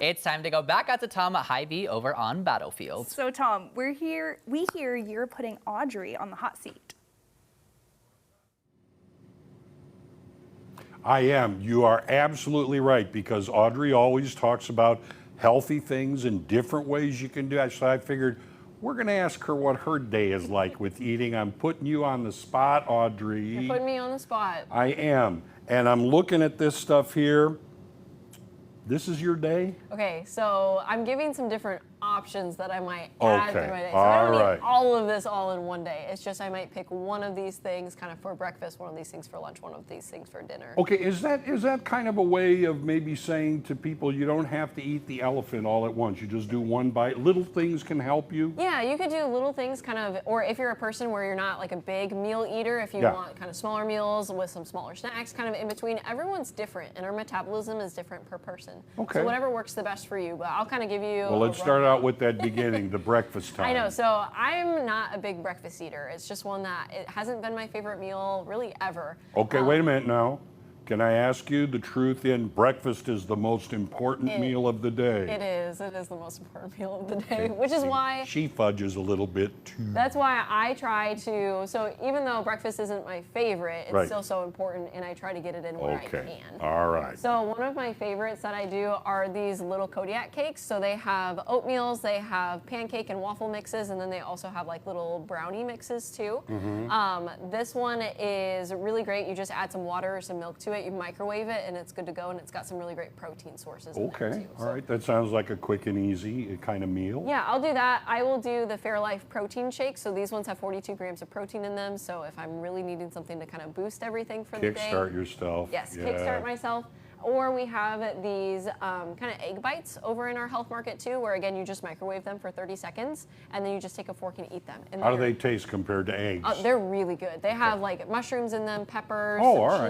It's time to go back out to Tom at Hy-Vee over on Battlefield. So Tom, we hear you're putting Audrey on the hot seat. I am. You are absolutely right, because Audrey always talks about healthy things and different ways you can do it. So I figured we're going to ask her what her day is like with eating. I'm putting you on the spot, Audrey. You're putting me on the spot. I am. And I'm looking at this stuff here. This is your day? Okay, so I'm giving some different options that I might add to my day. So All I don't right. need all of this all in one day. It's just I might pick one of these things kind of for breakfast, one of these things for lunch, one of these things for dinner. Okay, is that kind of a way of maybe saying to people you don't have to eat the elephant all at once? You just do one bite. Little things can help you? Yeah, you could do little things kind of, or if you're a person where you're not like a big meal eater, if you want kind of smaller meals with some smaller snacks kind of in between, everyone's different and our metabolism is different per person. Okay. So whatever works the best for you, but I'll kind of give you Well, let's start out with that beginning, the breakfast time. I know, so I'm not a big breakfast eater. It's just one that, it hasn't been my favorite meal really ever. Okay, wait a minute now. Can I ask you the truth breakfast is the most important meal of the day? It is the most important meal of the day, which is why she fudges a little bit too. That's why I try to, so even though breakfast isn't my favorite, it's still so important and I try to get it in where I can. All right. So one of my favorites that I do are these little Kodiak cakes. So they have oatmeals, they have pancake and waffle mixes, and then they also have like little brownie mixes too. This one is really great. You just add some water or some milk to it. You microwave it and it's good to go, and it's got some really great protein sources in there too. All right, that sounds like a quick and easy kind of meal. Yeah, I'll do that. I will do the Fairlife protein shake. So these ones have 42 grams of protein in them. So if I'm really needing something to kind of boost everything for the day. Kickstart yourself. Yes, kickstart myself. Or we have these kind of egg bites over in our health market too, where again, you just microwave them for 30 seconds and then you just take a fork and eat them. And how do they taste compared to eggs? They're really good. They have like mushrooms in them, peppers,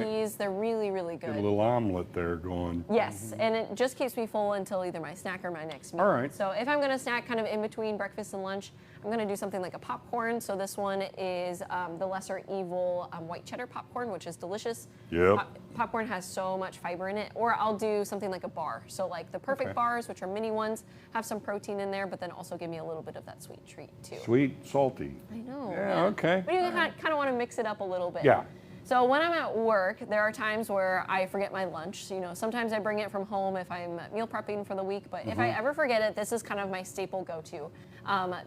cheese. They're really, really good. Get a little omelet there going. Yes, and it just keeps me full until either my snack or my next meal. All right. So if I'm gonna snack kind of in between breakfast and lunch, I'm gonna do something like a popcorn. So this one is the lesser evil white cheddar popcorn, which is delicious. Yep. Popcorn has so much fiber in it. Or I'll do something like a bar. So like the perfect bars, which are mini ones, have some protein in there, but then also give me a little bit of that sweet treat too. Sweet, salty. I know. Yeah, okay. But you kind of want to mix it up a little bit. Yeah. So when I'm at work, there are times where I forget my lunch. You know, sometimes I bring it from home if I'm meal prepping for the week, but if I ever forget it, this is kind of my staple go-to.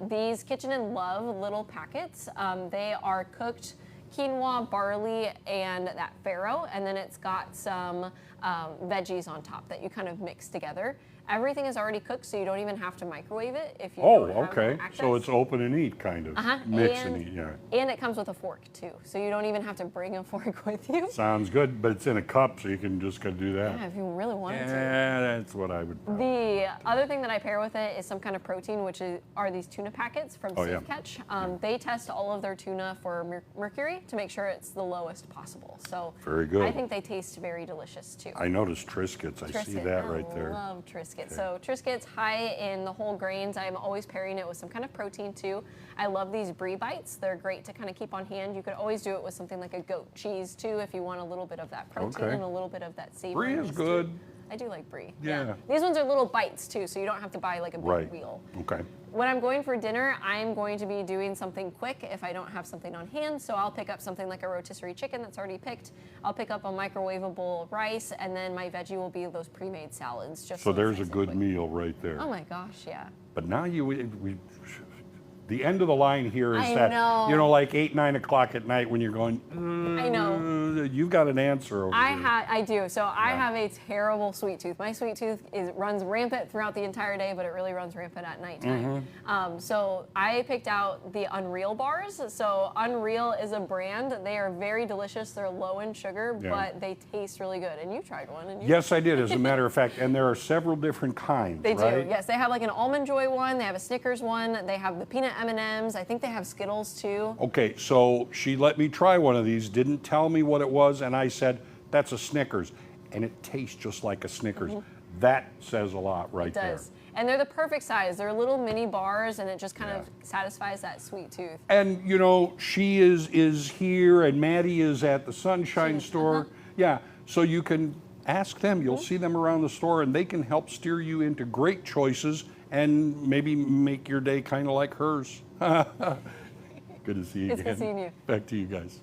These Kitchen and Love little packets, they are cooked quinoa, barley, and that farro, and then it's got some veggies on top that you kind of mix together. Everything is already cooked, so you don't even have to microwave it if you don't have access. So it's open and eat kind of. Mix and eat, And it comes with a fork too, so you don't even have to bring a fork with you. Sounds good, but it's in a cup, so you can just go do that. Yeah, if you really wanted to. Yeah, that's what I would probably. The other thing that I pair with it is some kind of protein, which are these tuna packets from Safe Catch. They test all of their tuna for mercury to make sure it's the lowest possible. So very good. I think they taste very delicious too. I noticed Triscuits. I see that right there. I love Triscuits. So Triscuits high in the whole grains. I'm always pairing it with some kind of protein too. I love these brie bites. They're great to kind of keep on hand. You could always do it with something like a goat cheese too if you want a little bit of that protein and a little bit of that savory. Brie is good. I do like brie. Yeah. These ones are little bites too, so you don't have to buy like a big wheel. Okay. When I'm going for dinner, I'm going to be doing something quick if I don't have something on hand. So I'll pick up something like a rotisserie chicken that's already picked. I'll pick up a microwavable rice, and then my veggie will be those pre-made salads. Just so there's a good meal right there. Oh my gosh, yeah. But now the end of the line here is you know, like 8, 9 o'clock at night when you're going, I know. You've got an answer over here. I do. So I have a terrible sweet tooth. My sweet tooth runs rampant throughout the entire day, but it really runs rampant at nighttime. So I picked out the Unreal bars. So Unreal is a brand. They are very delicious. They're low in sugar, but they taste really good. And you tried one. And yes, I did, as a matter of fact. And there are several different kinds, They do, yes. They have like an Almond Joy one. They have a Snickers one. They have the peanut M&Ms. I think they have Skittles too. Okay, so she let me try one of these, didn't tell me what it was, and I said, that's a Snickers. And it tastes just like a Snickers. That says a lot right there. It does. And they're the perfect size. They're little mini bars, and it just kind of satisfies that sweet tooth. And, you know, she is here, and Maddie is at the Sunshine Store. Yeah, so you can ask them. You'll see them around the store, and they can help steer you into great choices and maybe make your day kind of like hers. Good to see you It's again. good seeing you. Back to you guys.